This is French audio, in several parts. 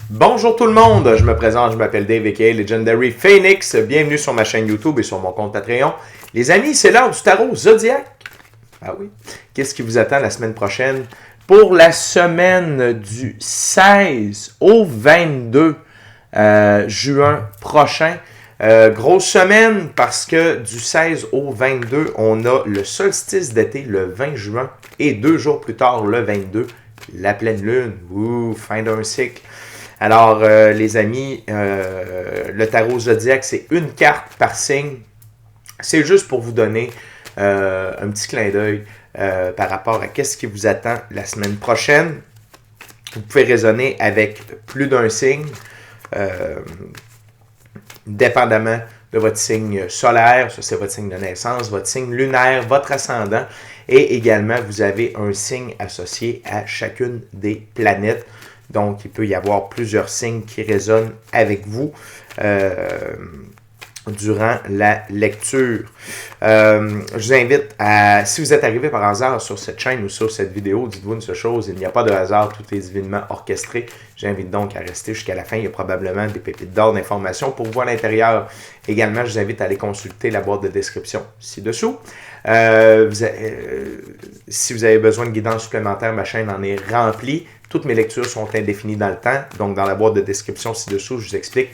Bonjour tout le monde, je me présente, je m'appelle Dave aka Legendary Phoenix. Bienvenue sur ma chaîne YouTube et sur mon compte Patreon. Les amis, c'est l'heure du tarot Zodiac. Ah oui, qu'est-ce qui vous attend la semaine prochaine? Pour la semaine du 16 au 22 juin prochain, grosse semaine parce que du 16 au 22, on a le solstice d'été le 20 juin et 2 jours plus tard, le 22, la pleine lune. Ouh, fin d'un cycle. Alors, les amis, le tarot Zodiac, c'est une carte par signe. C'est juste pour vous donner un petit clin d'œil par rapport à ce qui vous attend la semaine prochaine. Vous pouvez raisonner avec plus d'un signe, dépendamment de votre signe solaire, ça c'est votre signe de naissance, votre signe lunaire, votre ascendant, et également vous avez un signe associé à chacune des planètes. Donc, il peut y avoir plusieurs signes qui résonnent avec vous durant la lecture. Je vous invite à, si vous êtes arrivé par hasard sur cette chaîne ou sur cette vidéo, dites-vous une seule chose, il n'y a pas de hasard, tout est divinement orchestré. J'invite donc à rester jusqu'à la fin, il y a probablement des pépites d'or d'informations pour vous à l'intérieur. Également, je vous invite à aller consulter la boîte de description ci-dessous. Si vous avez besoin de guidance supplémentaire, ma chaîne en est remplie. Toutes mes lectures sont indéfinies dans le temps. Donc, dans la boîte de description ci-dessous, je vous explique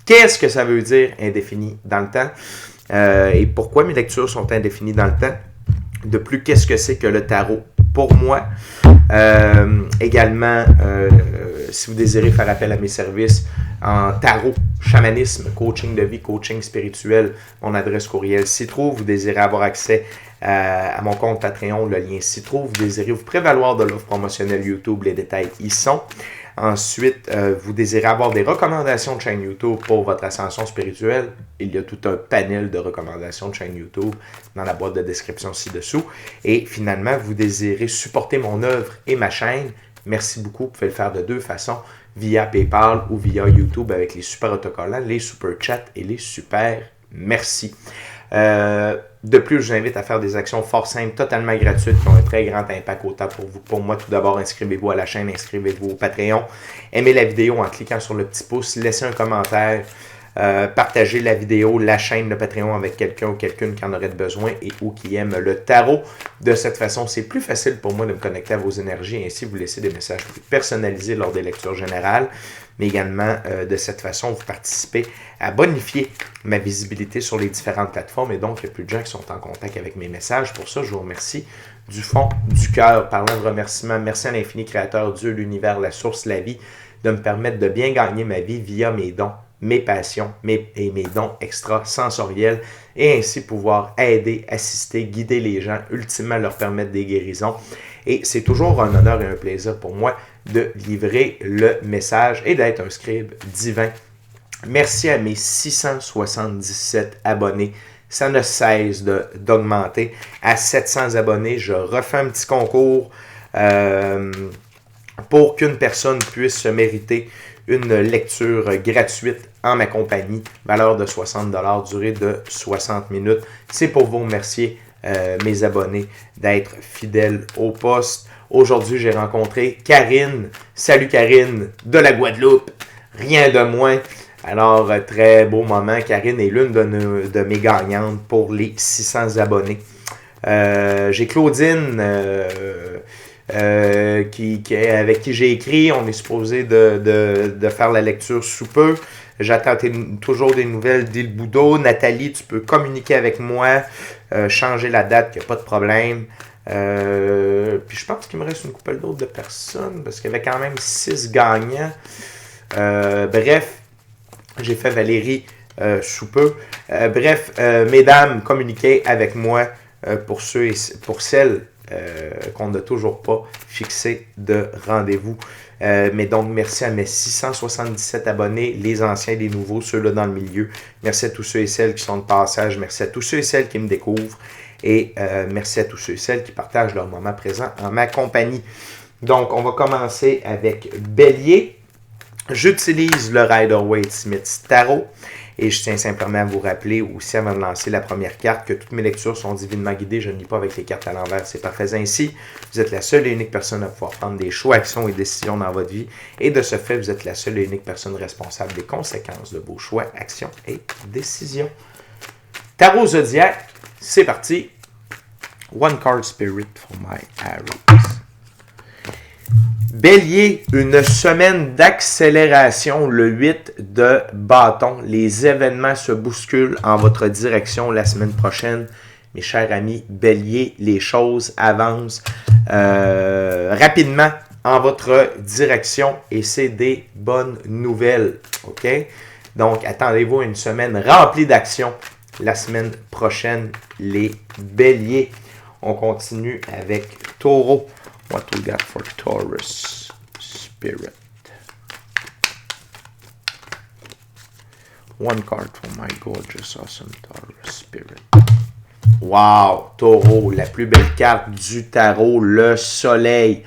qu'est-ce que ça veut dire indéfini dans le temps et pourquoi mes lectures sont indéfinies dans le temps. De plus, qu'est-ce que c'est que le tarot pour moi. Également, si vous désirez faire appel à mes services en tarot, chamanisme, coaching de vie, coaching spirituel, mon adresse courriel s'y trouve. Vous désirez avoir accès à mon compte Patreon, le lien s'y trouve. Vous désirez vous prévaloir de l'offre promotionnelle YouTube, les détails y sont. Ensuite, vous désirez avoir des recommandations de chaîne YouTube pour votre ascension spirituelle. Il y a tout un panel de recommandations de chaîne YouTube dans la boîte de description ci-dessous. Et finalement, vous désirez supporter mon œuvre et ma chaîne. Merci beaucoup. Vous pouvez le faire de deux façons, via PayPal ou via YouTube avec les super autocollants, les super chats et les super merci. De plus, je vous invite à faire des actions fort simples, totalement gratuites, qui ont un très grand impact autant pour vous. Pour moi, tout d'abord, inscrivez-vous à la chaîne, inscrivez-vous au Patreon, aimez la vidéo en cliquant sur le petit pouce, laissez un commentaire, partagez la vidéo, la chaîne, le Patreon avec quelqu'un ou quelqu'une qui en aurait besoin et ou qui aime le tarot. De cette façon, c'est plus facile pour moi de me connecter à vos énergies et ainsi vous laisser des messages plus personnalisés lors des lectures générales. Mais également, de cette façon, vous participez à bonifier ma visibilité sur les différentes plateformes. Et donc, il y a plus de gens qui sont en contact avec mes messages. Pour ça, je vous remercie du fond du cœur. Parlant de remerciements, merci à l'infini créateur, Dieu, l'univers, la source, la vie, de me permettre de bien gagner ma vie via mes dons, mes passions et mes dons extrasensoriels. Et ainsi pouvoir aider, assister, guider les gens, ultimement leur permettre des guérisons. Et c'est toujours un honneur et un plaisir pour moi de livrer le message et d'être un scribe divin. Merci à mes 677 abonnés. Ça ne cesse d'augmenter. À 700 abonnés, je refais un petit concours pour qu'une personne puisse se mériter une lecture gratuite en ma compagnie, valeur de 60 $, durée de 60 minutes. C'est pour vous remercier, mes abonnés, d'être fidèles au poste. Aujourd'hui, j'ai rencontré Karine. Salut Karine, de la Guadeloupe, rien de moins. Alors, très beau moment. Karine est l'une de mes gagnantes pour les 600 abonnés. J'ai Claudine, avec qui j'ai écrit. On est supposé de faire la lecture sous peu. J'attends toujours des nouvelles d'Il Boudo. Nathalie, tu peux communiquer avec moi, changer la date, il n'y a pas de problème. Puis je pense qu'il me reste une couple d'autres de personnes, parce qu'il y avait quand même 6 gagnants. Bref, j'ai fait Valérie sous peu. Mesdames, communiquez avec moi pour ceux et pour celles qu'on n'a toujours pas fixé de rendez-vous. Mais donc, merci à mes 677 abonnés, les anciens, les nouveaux, ceux-là dans le milieu. Merci à tous ceux et celles qui sont de passage. Merci à tous ceux et celles qui me découvrent. Et merci à tous ceux et celles qui partagent leur moment présent en ma compagnie. Donc, on va commencer avec Bélier. J'utilise le Rider-Waite Smith Tarot. Et je tiens simplement à vous rappeler aussi, avant de lancer la première carte, que toutes mes lectures sont divinement guidées. Je ne lis pas avec les cartes à l'envers. C'est parfait ainsi. Vous êtes la seule et unique personne à pouvoir prendre des choix, actions et décisions dans votre vie. Et de ce fait, vous êtes la seule et unique personne responsable des conséquences de vos choix, actions et décisions. Tarot Zodiac, c'est parti. One card spirit for my arrows. Bélier, une semaine d'accélération, le 8 de bâton. Les événements se bousculent en votre direction la semaine prochaine. Mes chers amis, Bélier, les choses avancent rapidement en votre direction et c'est des bonnes nouvelles. OK? Donc, attendez-vous à une semaine remplie d'actions la semaine prochaine, les Béliers. On continue avec Taureau. What we got for Taurus Spirit? One card for my gorgeous, awesome Taurus Spirit. Wow! Taureau, la plus belle carte du tarot, le soleil.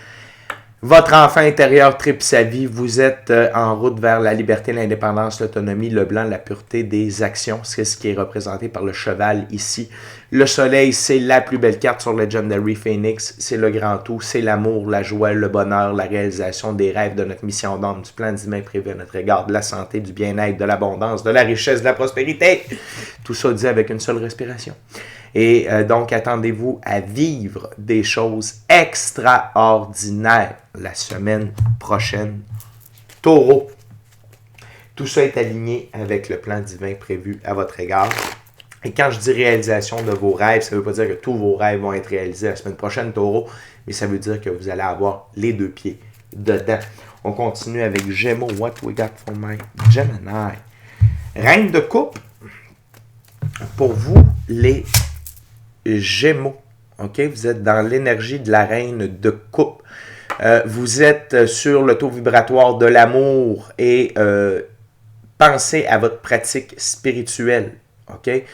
Votre enfant intérieur tripe sa vie. Vous êtes en route vers la liberté, l'indépendance, l'autonomie, le blanc, la pureté des actions. C'est ce qui est représenté par le cheval ici. Le soleil, c'est la plus belle carte sur Legendary Phoenix. C'est le grand tout. C'est l'amour, la joie, le bonheur, la réalisation des rêves, de notre mission d'âme, du plan divin prévu à notre égard, de la santé, du bien-être, de l'abondance, de la richesse, de la prospérité. Tout ça dit avec une seule respiration. Et donc, attendez-vous à vivre des choses extraordinaires la semaine prochaine. Taureau, tout ça est aligné avec le plan divin prévu à votre égard. Et quand je dis réalisation de vos rêves, ça ne veut pas dire que tous vos rêves vont être réalisés la semaine prochaine, Taureau, mais ça veut dire que vous allez avoir les deux pieds dedans. On continue avec Gémeaux. What we got for my Gemini? Reine de coupe. Pour vous, les Gémeaux, ok, vous êtes dans l'énergie de la reine de coupe. Vous êtes sur le taux vibratoire de l'amour et pensez à votre pratique spirituelle, ok.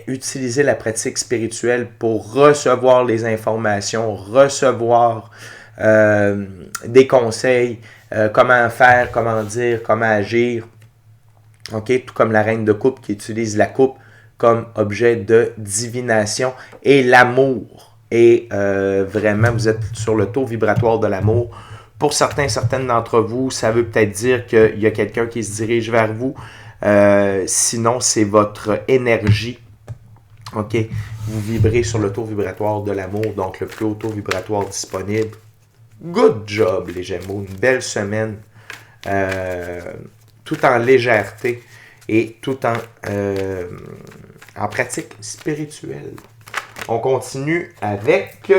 Utilisez la pratique spirituelle pour recevoir les informations, recevoir des conseils, comment faire, comment dire, comment agir, ok, tout comme la reine de coupe qui utilise la coupe comme objet de divination et l'amour. Et vraiment, vous êtes sur le taux vibratoire de l'amour. Pour certaines d'entre vous, ça veut peut-être dire qu'il y a quelqu'un qui se dirige vers vous. Sinon, c'est votre énergie. OK? Vous vibrez sur le taux vibratoire de l'amour, donc le plus haut taux vibratoire disponible. Good job, les Gémeaux. Une belle semaine. Tout en légèreté. Et tout en pratique spirituelle. On continue avec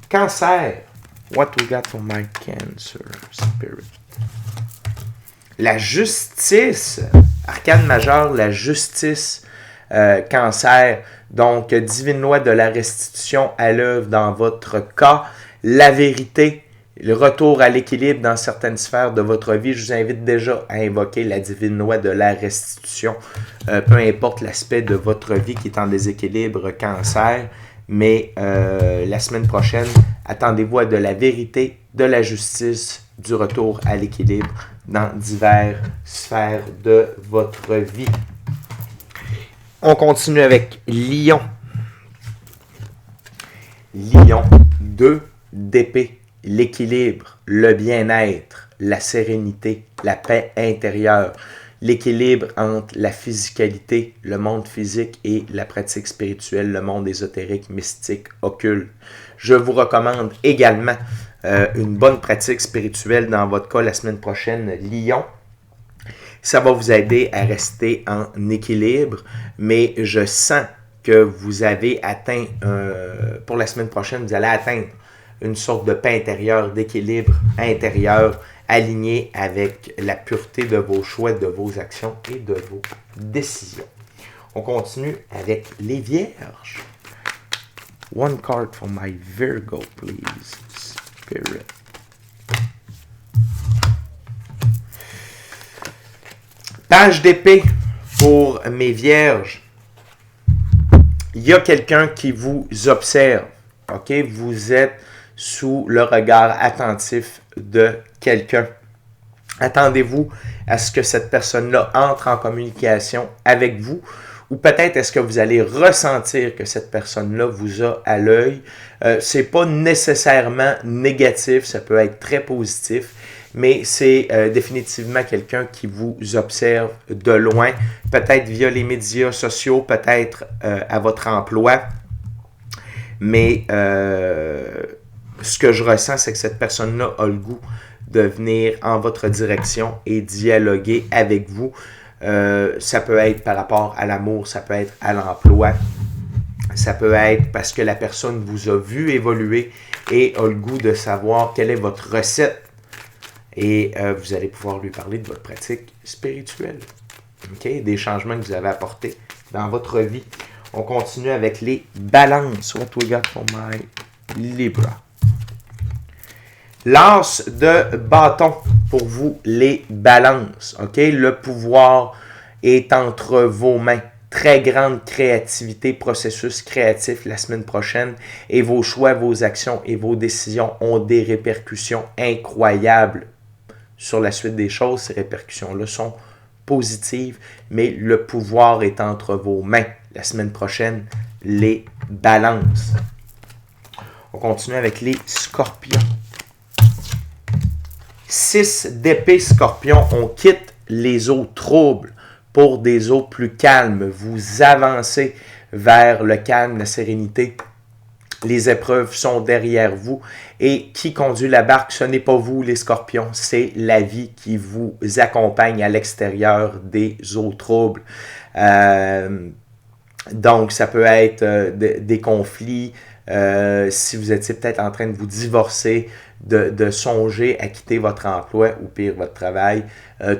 Cancer. What we got for my Cancer Spirit? La justice. Arcane majeur, la justice. Cancer. Donc, divine loi de la restitution à l'œuvre dans votre cas. La vérité. Le retour à l'équilibre dans certaines sphères de votre vie. Je vous invite déjà à invoquer la divine loi de la restitution. Peu importe l'aspect de votre vie qui est en déséquilibre, Cancer. Mais la semaine prochaine, attendez-vous à de la vérité, de la justice, du retour à l'équilibre dans diverses sphères de votre vie. On continue avec Lion. Lion, 2 d'épée. L'équilibre, le bien-être, la sérénité, la paix intérieure, l'équilibre entre la physicalité, le monde physique et la pratique spirituelle, le monde ésotérique, mystique, occulte. Je vous recommande également une bonne pratique spirituelle dans votre cas la semaine prochaine, Lion. Ça va vous aider à rester en équilibre, mais je sens que vous avez atteint, pour la semaine prochaine, vous allez atteindre une sorte de paix intérieure, d'équilibre intérieur, aligné avec la pureté de vos choix, de vos actions et de vos décisions. On continue avec les Vierges. One card for my Virgo, please, Spirit. Page d'épée pour mes Vierges. Il y a quelqu'un qui vous observe. OK? Vous êtes sous le regard attentif de quelqu'un. Attendez-vous à ce que cette personne-là entre en communication avec vous, ou peut-être est-ce que vous allez ressentir que cette personne-là vous a à l'œil. C'est pas nécessairement négatif, ça peut être très positif, mais c'est définitivement quelqu'un qui vous observe de loin, peut-être via les médias sociaux, peut-être à votre emploi, mais ce que je ressens, c'est que cette personne-là a le goût de venir en votre direction et dialoguer avec vous. Ça peut être par rapport à l'amour, ça peut être à l'emploi, ça peut être parce que la personne vous a vu évoluer et a le goût de savoir quelle est votre recette. Et vous allez pouvoir lui parler de votre pratique spirituelle. Okay? Des changements que vous avez apportés dans votre vie. On continue avec les balances. What we got for my Libra? L'as de bâton pour vous, les balances. Okay? Le pouvoir est entre vos mains. Très grande créativité, processus créatif la semaine prochaine. Et vos choix, vos actions et vos décisions ont des répercussions incroyables sur la suite des choses. Ces répercussions-là sont positives, mais le pouvoir est entre vos mains. La semaine prochaine, les balances. On continue avec les scorpions. 6 d'épée scorpion, on quitte les eaux troubles pour des eaux plus calmes. Vous avancez vers le calme, la sérénité. Les épreuves sont derrière vous. Et qui conduit la barque, ce n'est pas vous, les scorpions, c'est la vie qui vous accompagne à l'extérieur des eaux troubles. Donc, ça peut être des conflits. Si vous étiez peut-être en train de vous divorcer, de songer à quitter votre emploi ou pire, votre travail,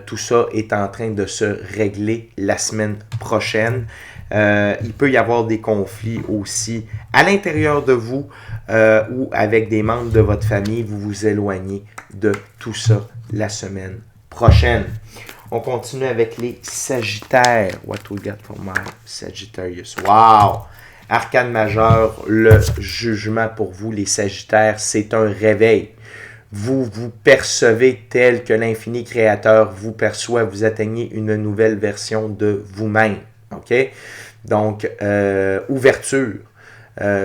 tout ça est en train de se régler la semaine prochaine. Il peut y avoir des conflits aussi à l'intérieur de vous ou avec des membres de votre famille. Vous vous éloignez de tout ça la semaine prochaine. On continue avec les Sagittaires. What we got for my Sagittarius? Wow! Arcane majeur, le jugement pour vous, les Sagittaires, c'est un réveil. Vous vous percevez tel que l'infini créateur vous perçoit. Vous atteignez une nouvelle version de vous-même. OK? Donc, ouverture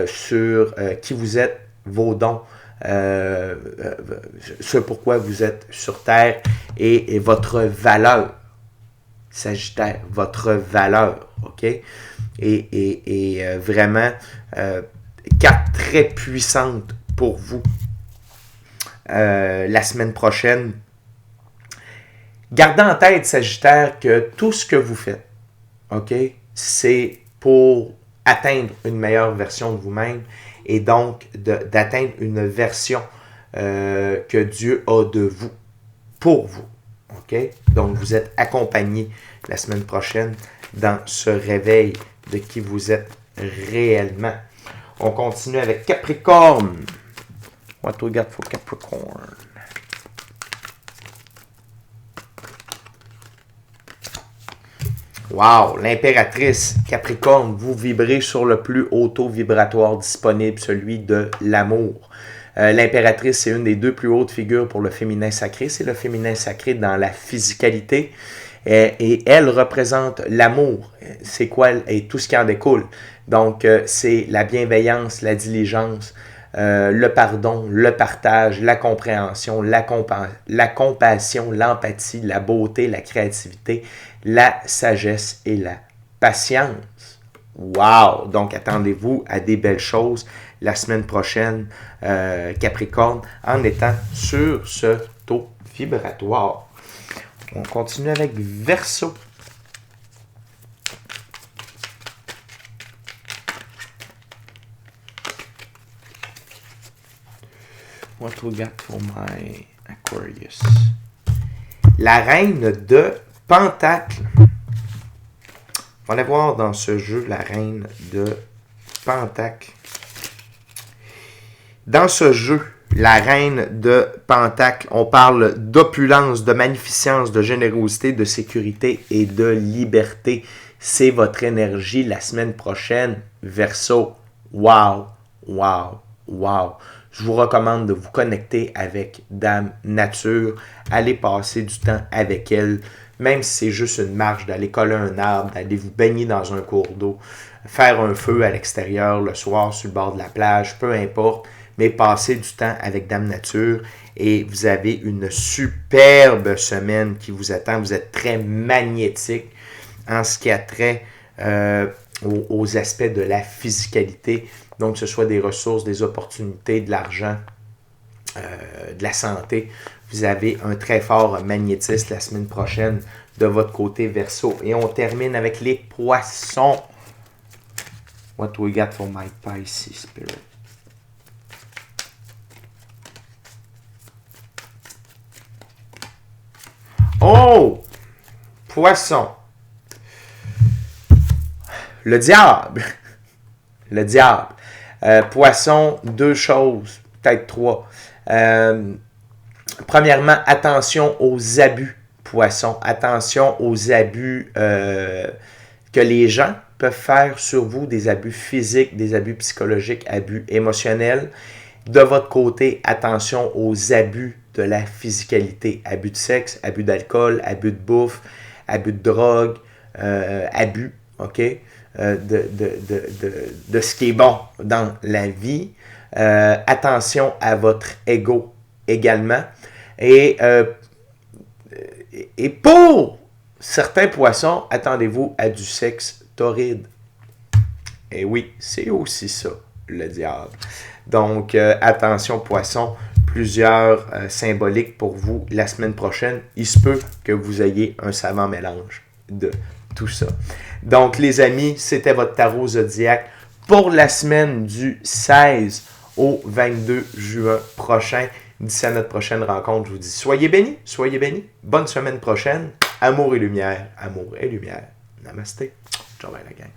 sur qui vous êtes, vos dons, ce pourquoi vous êtes sur Terre et votre valeur. Sagittaire, votre valeur. OK? Et vraiment, carte très puissante pour vous la semaine prochaine. Gardez en tête, Sagittaire, que tout ce que vous faites, OK, c'est pour atteindre une meilleure version de vous-même et donc d'atteindre une version que Dieu a de vous, pour vous. OK? Donc, vous êtes accompagné la semaine prochaine dans ce réveil de qui vous êtes réellement. On continue avec Capricorne. What we got for Capricorn? Wow! L'impératrice Capricorne, vous vibrez sur le plus haut taux vibratoire disponible, celui de l'amour. L'impératrice, c'est une des 2 plus hautes figures pour le féminin sacré. C'est le féminin sacré dans la physicalité. Et elle représente l'amour. C'est quoi? Et tout ce qui en découle. Donc, c'est la bienveillance, la diligence, le pardon, le partage, la compréhension, la compassion, l'empathie, la beauté, la créativité, la sagesse et la patience. Wow! Donc, attendez-vous à des belles choses la semaine prochaine, Capricorne, en étant sur ce taux vibratoire. On continue avec Verseau. What we got for my Aquarius? La reine de Pentacle. On va aller voir dans ce jeu la reine de Pentacle. Dans ce jeu, la reine de Pentacle, on parle d'opulence, de magnificence, de générosité, de sécurité et de liberté. C'est votre énergie la semaine prochaine, Verseau. Wow, wow, wow. je vous recommande de vous connecter avec Dame Nature. Allez passer du temps avec elle, même si c'est juste une marche, d'aller coller un arbre, d'aller vous baigner dans un cours d'eau, faire un feu à l'extérieur le soir sur le bord de la plage, peu importe, mais passez du temps avec Dame Nature et vous avez une superbe semaine qui vous attend. Vous êtes très magnétique en ce qui a trait aux aspects de la physicalité, donc que ce soit des ressources, des opportunités, de l'argent, de la santé. Vous avez un très fort magnétisme la semaine prochaine de votre côté Verseau. Et on termine avec les poissons. What we got for my Pisces spirit? Oh! Poisson. Le diable. Le diable. Poisson, deux choses, peut-être trois. Premièrement, attention aux abus, poisson. Attention aux abus que les gens peuvent faire sur vous, des abus physiques, des abus psychologiques, abus émotionnels. De votre côté, attention aux abus de la physicalité, abus de sexe, abus d'alcool, abus de bouffe, abus de drogue, abus, ok, de ce qui est bon dans la vie. Attention à votre ego également. Et pour certains poissons, attendez-vous à du sexe torride. Et oui, c'est aussi ça, le diable. Donc, attention poissons, plusieurs symboliques pour vous la semaine prochaine. Il se peut que vous ayez un savant mélange de tout ça. Donc, les amis, c'était votre tarot zodiaque pour la semaine du 16 au 22 juin prochain. D'ici à notre prochaine rencontre, je vous dis soyez bénis, bonne semaine prochaine, amour et lumière, amour et lumière. Namasté. Ciao, bye la gang.